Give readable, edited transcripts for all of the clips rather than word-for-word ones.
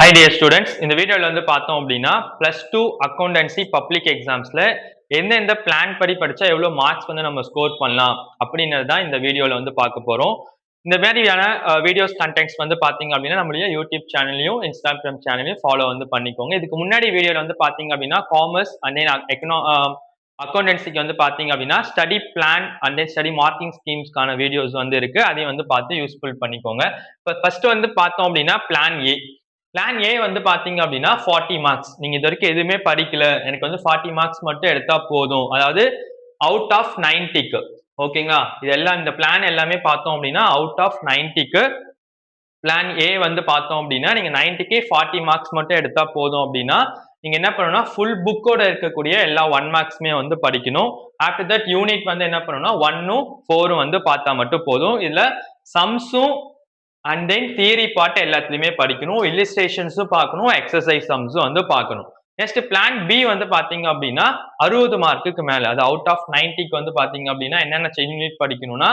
Hi dear students, இந்த வீடியோல வந்து பார்த்தோம் அப்படின்னா +2 அக்கவுண்டன்சி பப்ளிக் எக்ஸாம்ஸ்ல எந்தெந்த பிளான் படி படிச்சா எவ்வளவு மார்க்ஸ் வந்து நம்ம ஸ்கோர் பண்ணலாம் அப்படின்றது தான் இந்த வீடியோல வந்து பார்க்க போறோம். இந்த மாதிரியான வீடியோஸ் கண்டென்ட்ஸ் வந்து பாத்தீங்க அப்படின்னா நம்மளுடைய யூடியூப் சேனலையும் இன்ஸ்டாகிராம் சேனலையும் ஃபாலோ வந்து பண்ணிக்கோங்க. இதுக்கு முன்னாடி வீடியோல வந்து பாத்தீங்க அப்படின்னா காமர்ஸ் அண்ட் தென் அக்கவுண்டன்சிக்கு வந்து பாத்தீங்க அப்படின்னா study plan and then study marking ஸ்கீம்ஸ்க்கான வீடியோஸ் வந்து இருக்கு. அதையும் வந்து பார்த்து யூஸ்ஃபுல் பண்ணிக்கோங்க. இப்போ ஃபர்ஸ்ட் வந்து பார்த்தோம் அப்படின்னா பிளான் ஏ. பிளான் ஏ வந்து பாத்தீங்க அப்படின்னா 40 மார்க்ஸ். நீங்க இது வரைக்கும் எதுவுமே படிக்கல, எனக்கு வந்து 40 மார்க்ஸ் மட்டும் எடுத்தா போதும், அதாவது அவுட் ஆஃப் 90க்கு. ஓகேங்களா, இதெல்லாம் இந்த பிளான் எல்லாமே பார்த்தோம் அப்படின்னா அவுட் ஆஃப் 90க்கு பிளான் ஏ வந்து பார்த்தோம் அப்படின்னா நீங்க 90க்கு 40 மார்க்ஸ் மட்டும் எடுத்தா போதும் அப்படின்னா நீங்க என்ன பண்ணணும்னா ஃபுல் புக்கோட இருக்கக்கூடிய எல்லா 1 மார்க்ஸுமே வந்து படிக்கணும். ஆஃப்டர் தட் யூனிட் வந்து என்ன பண்ணணும்னா 1ம் 4ம் வந்து பார்த்தா மட்டும் போதும். இதுல சம்ஸும் அண்ட் தென் தியரி பார்ட் எல்லாத்துலயுமே படிக்கணும், இல்லஸ்ட்ரேஷன்ஸும் பார்க்கணும், எக்ஸசைஸ் சம்ஸும் வந்து பார்க்கணும். நெக்ஸ்ட் பிளான் பி வந்து பாத்தீங்க அப்படின்னா 60 மார்க்குக்கு மேல, அது அவுட் ஆஃப் 90க்கு வந்து பாத்தீங்க அப்படின்னா என்னென்ன யூனிட் படிக்கணும்னா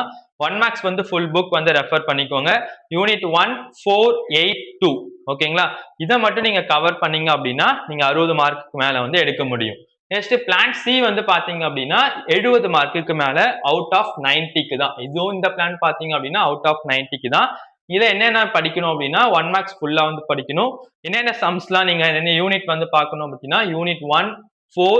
1 மார்க்ஸ் வந்து ஃபுல் புக் வந்து ரெஃபர் பண்ணிக்கோங்க. யூனிட் 1, 4, 8, 2. ஓகேங்களா, இதை மட்டும் நீங்க கவர் பண்ணீங்க அப்படின்னா நீங்க 60 மார்க்குக்கு மேல வந்து எடுக்க முடியும். நெக்ஸ்ட் பிளான் சி வந்து பாத்தீங்க அப்படின்னா 70 மார்க்குக்கு மேல அவுட் ஆஃப் 90க்கு தான். இதுவும் இந்த பிளான் பாத்தீங்க அப்படின்னா அவுட் ஆஃப் 90க்கு தான். இதை என்னென்ன படிக்கணும் அப்படின்னா 1 மார்க்ஸ் ஃபுல்லா வந்து படிக்கணும். என்னென்ன சம்ஸ்லாம் நீங்க என்ன யூனிட் வந்து பார்க்கணும் அப்படின்னா யூனிட் 1, 4,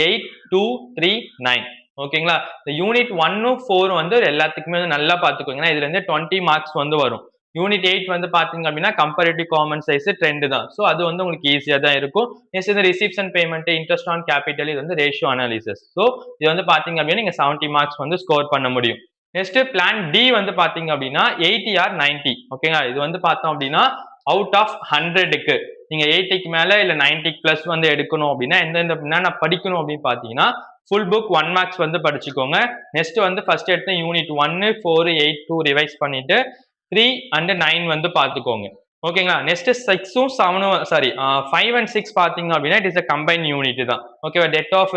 8, 2, 3, 9. ஓகேங்களா, இந்த யூனிட் 1ம் 4ம் வந்து எல்லாத்துக்குமே வந்து நல்லா பார்த்துக்கோங்க. இதுல இருந்து 20 மார்க்ஸ் வந்து வரும். யூனிட் 8 வந்து பாத்தீங்க அப்படின்னா கம்பேரிட்டிவ் காமன் சைஸ் ட்ரெண்ட் தான். ஸோ அது வந்து உங்களுக்கு ஈஸியா தான் இருக்கும். நெக்ஸ்ட் இந்த reception payment, interest on capital, இது வந்து ரேஷியோ அனாலிசிஸ். ஸோ இது வந்து பாத்தீங்க அப்படின்னா நீங்க 70 மார்க்ஸ் வந்து ஸ்கோர் பண்ண முடியும். நெக்ஸ்ட் பிளான் டி வந்து பாத்தீங்க அப்படின்னா 80 ஆர் 90. ஓகேங்களா, இது வந்து பார்த்தோம் அப்படின்னா அவுட் ஆஃப் 100க்கு நீங்க 80க்கு மேல இல்ல 90 பிளஸ் வந்து எடுக்கணும் அப்படின்னா என்னென்ன படிக்கணும் அப்படின்னு பாத்தீங்கன்னா ஃபுல் புக் 1 மார்க்ஸ் வந்து படிச்சுக்கோங்க. நெக்ஸ்ட் வந்து ஃபர்ஸ்ட் எடுத்து யூனிட் 1, 4, 8, 2 ரிவைஸ் பண்ணிட்டு 3 அண்ட் 9 வந்து பாத்துக்கோங்க. ஓகேங்களா, நெக்ஸ்ட் 6ம் 7ம் 5 அண்ட் 6 பாத்தீங்க அப்படின்னா it is a combine unit தான். ஓகேவா, டெத் ஆஃப்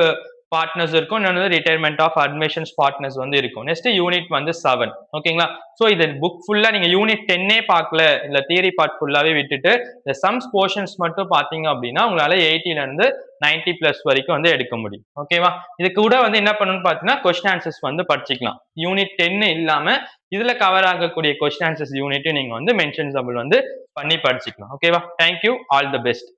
பார்ட்னர்ஸ் இருக்கும், இன்னொன்று ரிட்டையர்மெண்ட் ஆஃப் அட்மிஷன்ஸ் பார்ட்னர்ஸ் வந்து இருக்கும். நெக்ஸ்ட் யூனிட் வந்து 7. ஓகேங்களா, ஸோ இது புக் ஃபுல்லா நீங்க யூனிட் 10ஏ பார்க்கல, இல்ல தியரி பார்ட் ஃபுல்லாவே விட்டுட்டு இந்த சம்ஸ் போர்ஷன்ஸ் மட்டும் பாத்தீங்க அப்படின்னா உங்களால 80ல இருந்து 90 பிளஸ் வரைக்கும் வந்து எடுக்க முடியும். ஓகேவா, இது கூட வந்து என்ன பண்ணணும்னு பாத்தீங்கன்னா கொஸ்டின் ஆன்சர்ஸ் வந்து படிச்சுக்கலாம். யூனிட் 10 இல்லாம இதுல கவர் ஆகக்கூடிய கொஸ்டின் ஆன்சர்ஸ் யூனிட் நீங்க வந்து மென்ஷன்ஸபிள் வந்து பண்ணி படிச்சுக்கலாம். ஓகேவா, தேங்க்யூ, ஆல் தி பெஸ்ட்.